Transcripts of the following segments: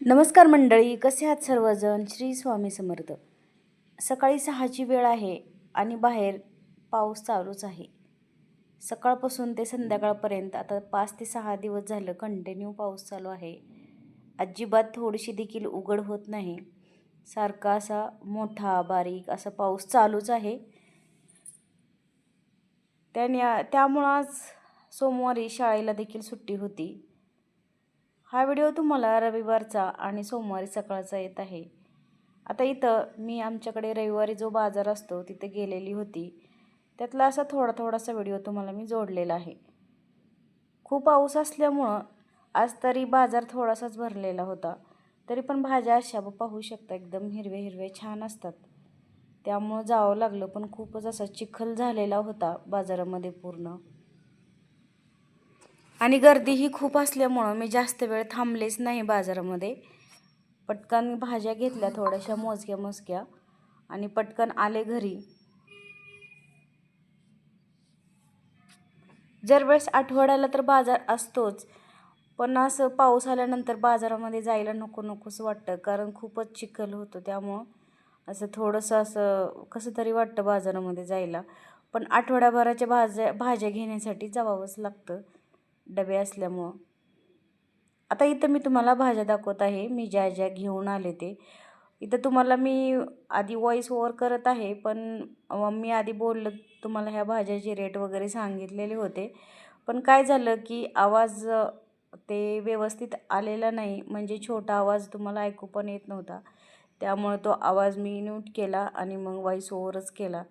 नमस्कार मंडळी, कसे आहात सर्वजण? श्री स्वामी समर्थ. सकाळी 6ची वेळ आहे आणि बाहेर पाऊस चालूच आहे. सकाळपासून ते संध्याकाळपर्यंत आता 5 ते 6 दिवस झालं कंटिन्यू पाऊस चालू आहे. अजिबात थोडीशी देखील उघड होत नाही. सारखा असा मोठा बारीक असा पाऊस चालूच आहे. त्यामुळं आज सोमवारी शाळेला देखील सुट्टी होती. हा व्हिडिओ तुम्हाला रविवारचा आणि सोमवारी सकाळचा येत आहे. आता इथं मी आमच्याकडे रविवारी जो बाजार असतो तिथे गेलेली होती. त्यातला असा थोडासा व्हिडिओ तुम्हाला मी जोडलेला आहे. खूप पाऊस असल्यामुळं आज तरी बाजार थोडासाच भरलेला होता. तरी पण भाज्या अशा पाहू शकता एकदम हिरवे हिरवे छान असतात. त्यामुळं जावं लागलं, पण खूपच असा चिखल झालेला होता बाजारामध्ये पूर्ण. आणि गर्दीही खूप असल्यामुळं मी जास्त वेळ थांबलेच नाही बाजारामध्ये. पटकन भाज्या घेतल्या थोड्याशा मोजक्या आणि पटकन आले घरी. वेळेस आठवड्याला तर बाजार असतोच, पण असं पाऊस आल्यानंतर बाजारामध्ये जायला नकोच वाटतं, कारण खूपच चिखल होतं. त्यामुळं असं थोडंसं असं कसं तरी वाटतं बाजारामध्ये जायला. पण आठवड्याभराच्या भाज्या घेण्यासाठी जावंच लागतं, डबे असल्यामुळं. आता इथं मी तुम्हाला भाज्या दाखवत आहे, मी ज्या ज्या घेऊन आले ते. इथं तुम्हाला मी आधी व्हॉईस ओव्हर करत आहे, पण मी आधी तुम्हाला ह्या भाज्याचे रेट वगैरे सांगितलेले होते. पण काय झालं की आवाज ते व्यवस्थित आलेला नाही, म्हणजे छोटा आवाज तुम्हाला ऐकू पण येत नव्हता. त्यामुळे तो आवाज मी म्यूट केला आणि मग व्हॉईस ओव्हरच केला.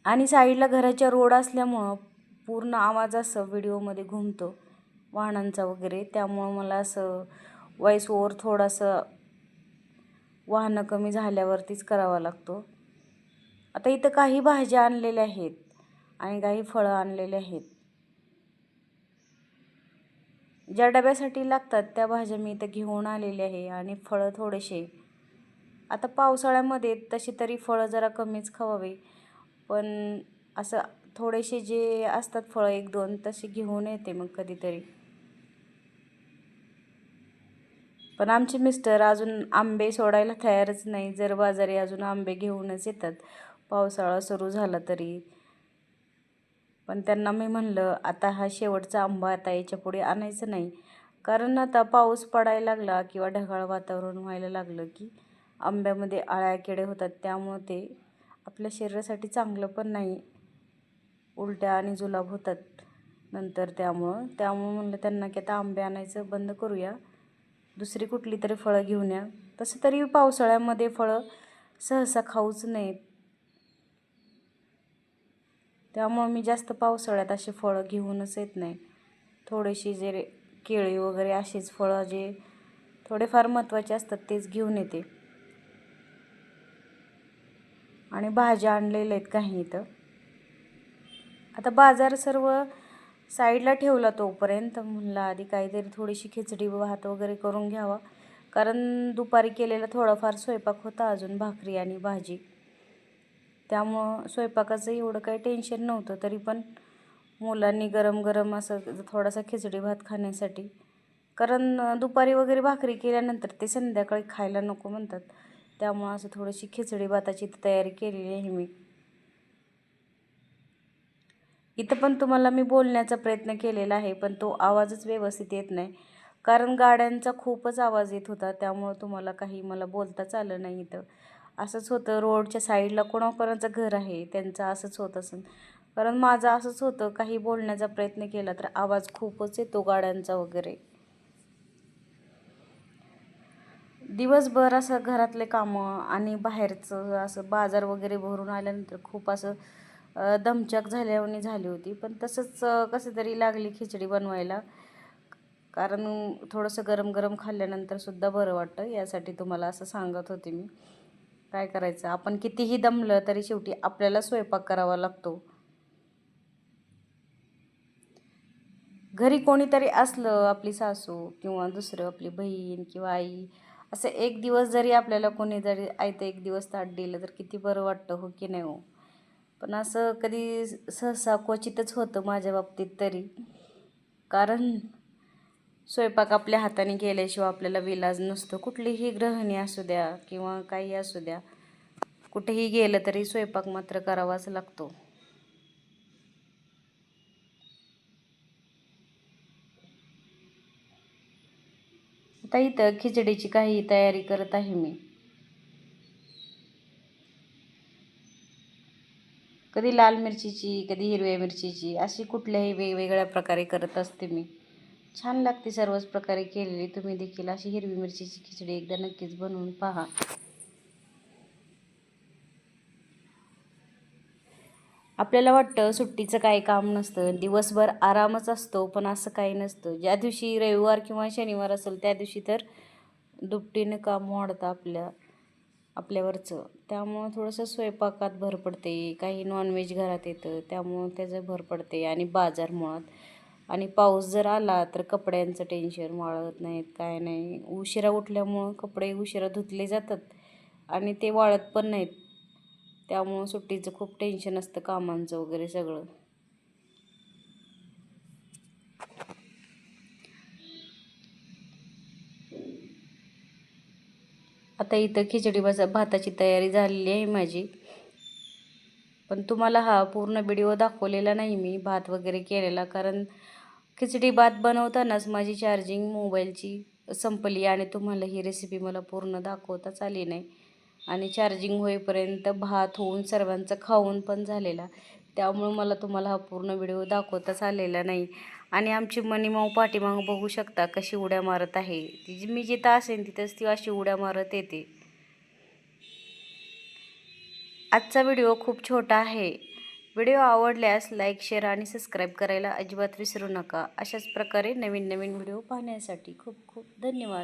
आणि साईडला घराच्या रोड असल्यामुळं पूर्ण आवाज असं व्हिडिओमध्ये घुमतो वाहनांचा वगैरे. त्यामुळं मला असं व्हॉईस ओव्हर थोडंसं वाहनं कमी झाल्यावरतीच करावा लागतो. आता इथं काही भाज्या आणलेल्या आहेत आणि काही फळं आणलेले आहेत. ज्या डब्यासाठी लागतात त्या भाज्या मी इथं घेऊन आलेल्या आहे आणि फळं थोडेसे. आता पावसाळ्यामध्ये तशी तरी फळं जरा कमीच खावावे, पण असं थोडेसे जे असतात फळं 1-2 तसे घेऊन येते मग कधीतरी. पण आमचे मिस्टर अजून आंबे सोडायला तयारच नाही. बाजारी अजून आंबे घेऊनच येतात पावसाळा सुरू झाला तरी. पण त्यांना मी म्हणलं, आता हा शेवटचा आंबा, आता याच्यापुढे आणायचं नाही. कारण आता पाऊस पडायला लागला किंवा ढगाळ वातावरण व्हायला लागलं की आंब्यामध्ये अळ्या किडे होतात. त्यामुळं ते आपल्या शरीरासाठी चांगलं पण नाही. उलट्या आणि जुलाब होतात नंतर. त्यामुळं म्हणलं त्यांना की आता आंबे आणायचं बंद करूया, दुसरी कुठली तरी फळं घेऊन या. तसं तरी पावसाळ्यामध्ये फळं सहसा खाऊच नयेत. त्यामुळं मी जास्त पावसाळ्यात असे फळं घेऊनच येत नाही. थोडीशी जे केळी वगैरे अशीच फळं जे थोडेफार महत्त्वाचे असतात तेच घेऊन येते. आणि भाज्या आणलेल्या आहेत काही इथं. आता बाजार सर्व साईडला ठेवला तोपर्यंत म्हणलं आधी काहीतरी थोडीशी खिचडी भात वगैरे करून घ्यावा, कारण दुपारी केलेला थोडाफार स्वयंपाक होता अजून, भाकरी आणि भाजी. त्यामुळं स्वयंपाकाचं एवढं काही टेन्शन नव्हतं. तरी पण मुलांनी गरम असं थोडासा खिचडी भात खाण्यासाठी, कारण दुपारी वगैरे भाकरी केल्यानंतर ते संध्याकाळी खायला नको म्हणतात. त्यामुळं असं थोडीशी खिचडी भाताची तयारी केलेली आहे मी. इथं पण तुम्हाला मी बोलण्याचा प्रयत्न केलेला आहे, पण तो आवाजच व्यवस्थित येत नाही, कारण गाड्यांचा खूपच आवाज येत होता. त्यामुळं तुम्हाला काही मला बोलताच आलं नाही. इथं असंच होतं, रोडच्या साईडला कोणाकोणाचं घर आहे त्यांचं असंच होत असेल, कारण माझं असंच होतं. काही बोलण्याचा प्रयत्न केला तर आवाज खूपच येतो गाड्यांचा वगैरे. दिवसभर असं घरातले कामं आणि बाहेरचं असं बाजार वगैरे भरून आल्यानंतर खूप असं दमछाक झाल्यावानी झाली होती. पण तसंच कसं तरी लागली खिचडी बनवायला, कारण थोडंसं गरम खाल्ल्यानंतर सुद्धा बरं वाटतं. यासाठी तुम्हाला असं सांगत होते मी. काय करायचं, आपण कितीही दमलं तरी शेवटी आपल्याला स्वयंपाक करावा लागतो. घरी कोणीतरी असलं, आपली सासू किंवा दुसरं आपली बहीण किंवा आई, असं एक दिवस जरी आपल्याला कोणी जरी आयतं एक दिवस ताट दिलं तर किती बरं वाटतं, हो की नाही हो? पण असं कधी सहसा क्वचितच होतं माझ्या बाबतीत तरी. कारण स्वयंपाक आपल्या हाताने केल्याशिवाय आपल्याला विलाज नसतो. कुठलीही गृहिणी असू द्या किंवा काही असू द्या, कुठेही गेलं तरी स्वयंपाक मात्र करावाच लागतो. आता इथं खिचडीची काही तयारी करत आहे मी. कधी लाल मिरचीची, कधी हिरव्या मिरचीची, अशी कुठल्याही वेगवेगळ्या प्रकारे करत असते मी. छान लागते सर्वच प्रकारे केलेली. तुम्ही देखील अशी हिरवी मिरचीची खिचडी एकदा नक्कीच बनवून पहा. आपल्याला वाटतं सुट्टीचं काही काम नसतं, दिवसभर आरामच असतो, पण असं काही नसतं. ज्या दिवशी रविवार किंवा शनिवार असेल त्या दिवशी तर दुपटीनं काम वाढतं आपल्यावरचं. त्यामुळं थोडंसं स्वयंपाकात भर पडते. काही नॉनव्हेज घरात येतं त्यामुळं त्याचं भर पडते. आणि बाजार मुळात. आणि पाऊस जर आला तर कपड्यांचं टेन्शन, वाळत नाहीत काय नाही. उशिरा उठल्यामुळं कपडे उशिरा धुतले जातात आणि ते वाळत पण नाहीत. त्यामुळं सुट्टीचं खूप टेन्शन असतं कामांचं वगैरे सगळं. आता इथं खिचडी भाताची तयारी झालेली आहे माझी. पण तुम्हाला हा पूर्ण व्हिडिओ दाखवलेला नाही मी भात वगैरे केलेला, कारण खिचडी भात बनवतानाच माझी चार्जिंग मोबाईलची संपली आणि तुम्हाला ही रेसिपी मला पूर्ण दाखवताच आली नाही. आणि चार्जिंग होईपर्यंत भात होऊन सर्वांचं खाऊन पण झालेला. त्यामुळं मला तुम्हाला हा पूर्ण व्हिडिओ दाखवताच आलेला नाही. आणि आमची मनीमाऊ पाठीमागं बघू शकता कशी उड्या मारत आहे. मी जिथं असेन तिथंच ती अशी उड्या मारत येते. आजचा व्हिडिओ खूप छोटा आहे. व्हिडिओ आवडल्यास लाईक, शेअर आणि सबस्क्राईब करायला अजिबात विसरू नका. अशाच प्रकारे नवीन नवीन व्हिडिओ पाहण्यासाठी खूप खूप धन्यवाद.